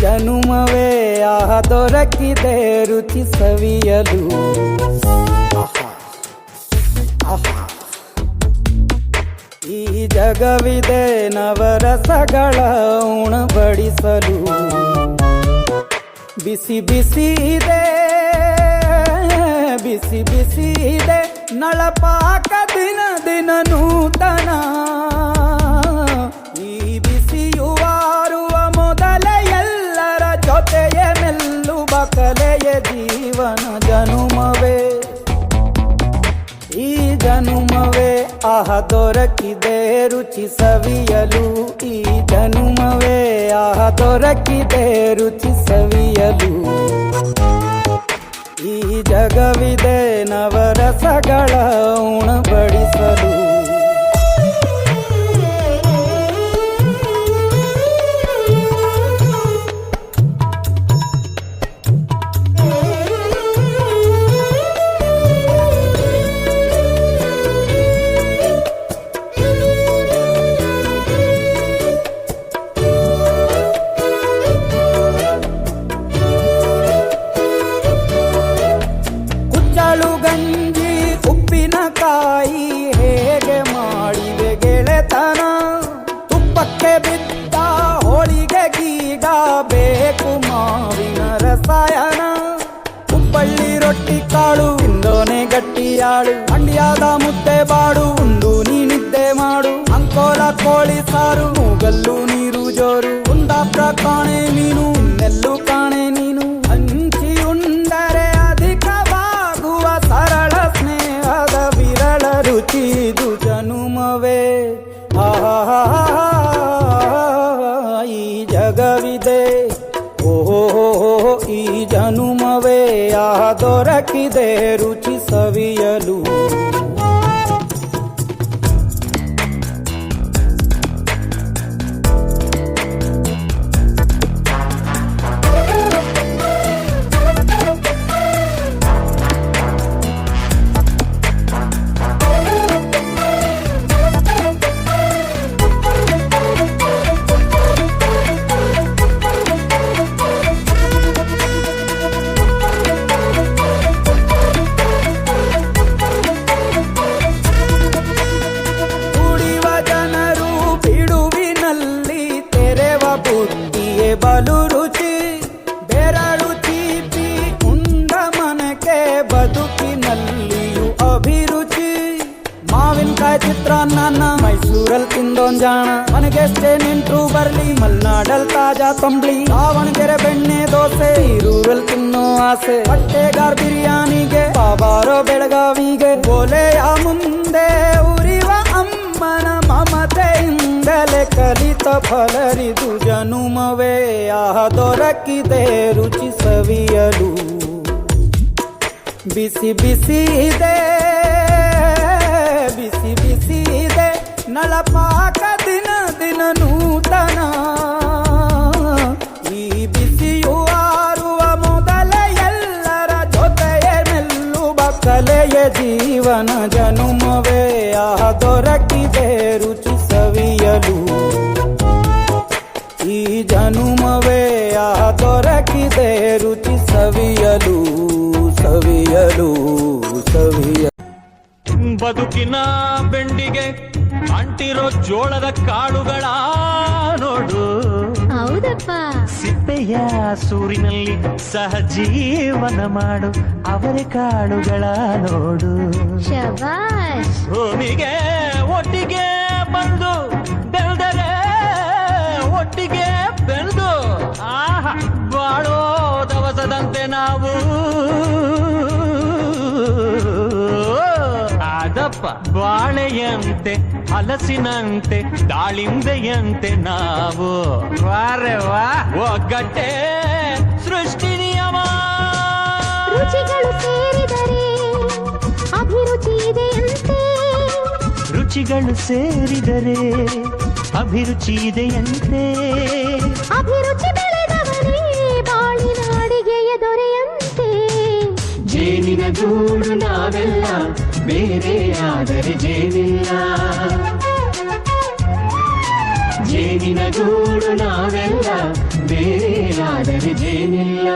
ಜನುಮವೇ ಆಹ ದೊರಕಿದೆ ರುಚಿ ಸವಿಯಲು. ಈ ಜಗವಿದೆ ನವರಸಗಳ ಉಣಬಡಿಸಲು. ಬಿಸಿ ಬಿಸಿ ಇದೆ ಬಿಸಿ ಬಿಸಿ ಇದೆ ನಳಪಾಕ ದಿನ ದಿನ ನೂತನ. ಈ ಬಿಸಿಯುವಾರುವ ಮೊದಲೇ ಎಲ್ಲರ ಜೊತೆಯೇ ಮೆಲ್ಲುವ ಕಲೆಯ ಜೀವನ ಜನುಮವೇ ಈ ಜನುಮವೇ ಆಹ ದೊರಕಿದೆ ರುಚಿ ಸವಿಯಲು. ಈ ಜನುಮವೇ ಆಹ ದೊರಕಿದೆ ರುಚಿ ಸವಿಯಲು. ಈ ಜಗವಿದೆ ನವರಸಗಳ ಉಣಬಡಿಸಲು. ಗಂಜಿ ಉಪ್ಪಿನಕಾಯಿ ಹೇಗೆ ಮಾಡಿವೆ ಗೆಳೆತನ. ತುಪ್ಪಕ್ಕೆ ಬಿದ್ದ ಹೋಳಿಗೆ ಗೀಗ ಬೇಕು ಮಾವಿನ ರಸಾಯನ. ಹುಬ್ಬಳ್ಳಿ ರೊಟ್ಟಿ ಕಾಳು ಇಂದೋನೆ ಗಟ್ಟಿಯಾಳು. ಮಂಡ್ಯದ ಮುದ್ದೆ ಬಾಡು ಉಂಡು ನೀನಿದ್ದೆ ಮಾಡು. ಅಂಕೋಲ ಕೋಳಿ ಸಾರು ಮೂಗಲ್ಲು ನೀರು ಜೋರು. ಕುಂದಾಪುರ ಕಾಣೆ ಮೀನು ಇನ್ನೆಲ್ಲು ಕಾಣೆ ನೀನು. ಹಂಚಿ ಉಂಡರೆ ಸ್ನೇಹದ ವಿರಳ ರುಚಿ ಇದು ಜನುಮವೇ. ಈ ಜಗವಿದೆ ಓಹೋ ಈ ಜನುಮವೇ ಆಹ ದೊರಕಿದೆ ರುಚಿ ಸವಿಯಲು. ಬುದ್ಧಿಯೇ ಬಲು ರುಚಿ ಬೆರಳು ಚೀಪಿ ಉಂಡ ಮನಕ್ಕೆ ಬದುಕಿನಲ್ಲಿಯೂ ಅಭಿರುಚಿ. ಮಾವಿನಕಾಯಿ ಚಿತ್ರಾನ್ನ ಮೈಸೂರಲ್ಲಿ ತಿಂದೋನ್ ಜಾಣ. ಮನೆಗೆಷ್ಟೇ ನಿಂಟ್ರು ಬರ್ಲಿ ಮಲ್ನಾಡಲ್ ತಾಜಾ ತಂಬ್ಳಿ. ದಾವಣಗೆರೆ ಬೆಣ್ಣೆ ದೋಸೆ ಈರೂರಲ್ಲಿ ತಿನ್ನೋ ಆಸೆ. ಹೊಟ್ಟೆಗಾರ್ ಬಿರಿಯಾನಿಗೆ ಬಾಬಾರೋ ಬೆಳಗಾವಿಗೆ. ಗೋಲೆಯ ಮುಂದೆ ಉರಿವ ಅಮ್ಮನ ಮಮತೆಯಿಂದಲೇ ಕಲಿತ ಫಲರಿದು ಜನುಮವೇ ಆಹ ದೊರಕಿದೆ ರುಚಿ ಸವಿಯಲು. ಬಿಸಿ ಬಿಸಿ ಇದೆ ಬಿಸಿ ಬಿಸಿ ಇದೆ ನಳಪಾಕ ದಿನ ದಿನ ನೂತನ. ಈ ಬಿಸಿಯು ಆರುವ ಮೊದಲೇ ಎಲ್ಲರ ಜೊತೆಯೇ ಮೆಲ್ಲುವ ಕಲೆಯ ಜೀವನ ಜನುಮವೇ ಆಹ ದೊರಕಿದೆ ರುಚಿ ಸವಿಯಲು. ಈ ಜನುಮವೇ ಆಹ ದೊರಕಿದೆ ರುಚಿ ಸವಿಯಲು ಸವಿಯಲು ಸವಿಯಲು. ಬದುಕಿನ ಬೆಂಡಿಗೆ ಅಂಟಿರೋ ಜೋಳದ ಕಾಳುಗಳ ನೋಡು. ಹೌದಪ್ಪ. ಸಿಪ್ಪೆಯ ಸೂರಿನಲ್ಲಿ ಸಹಜೀವನ ಮಾಡು ಅವರೆ ಕಾಳುಗಳ ನೋಡು. ಶಬಾಷ್. ಭೂಮಿಗೆ ಒಟ್ಟಿಗೆ ಬಂದು ಬೆಳೆದರೆ ಒಟ್ಟಿಗೆ ಬೆಳೆದು ಆಹಾ ಬಾಳೋ ದವಸದಂತೆ ನಾವು ಅದಪ್ಪ. ಬಾಳೆಯಂತೆ ಹಲಸಿನಂತೆ ದಾಳಿಂಬೆಯಂತೆ ನಾವು ವಾರೆ ವಾ ಒಗ್ಗಟ್ಟೆ ಸೃಷ್ಟಿ ನಿಯಮ. ರುಚಿಗಳು ಸೇರಿದರೆ ಅಭಿರುಚಿ ಇದೆಯಂತೆ. ರುಚಿಗಳು ಸೇರಿದರೆ ಅಭಿರುಚಿ ಇದೆಯಂತೆ. ಅಭಿರುಚಿ ಬೆಳೆದವನೇ ಬಾಳಿನ ಅಡಿಗೆಯ ದೊರೆಯಂತೆ. ಜೇನಿನ ಗೂಡು ನಾವೆಲ್ಲ ಬೇರೆ ಆದರೆ ಜೇನಿಲ್ಲ. ಜೇನಿನ ಗೂಡು ನಾವೆಲ್ಲ ಬೇರೆ ಆದರೆ ಜೇನಿಲ್ಲ.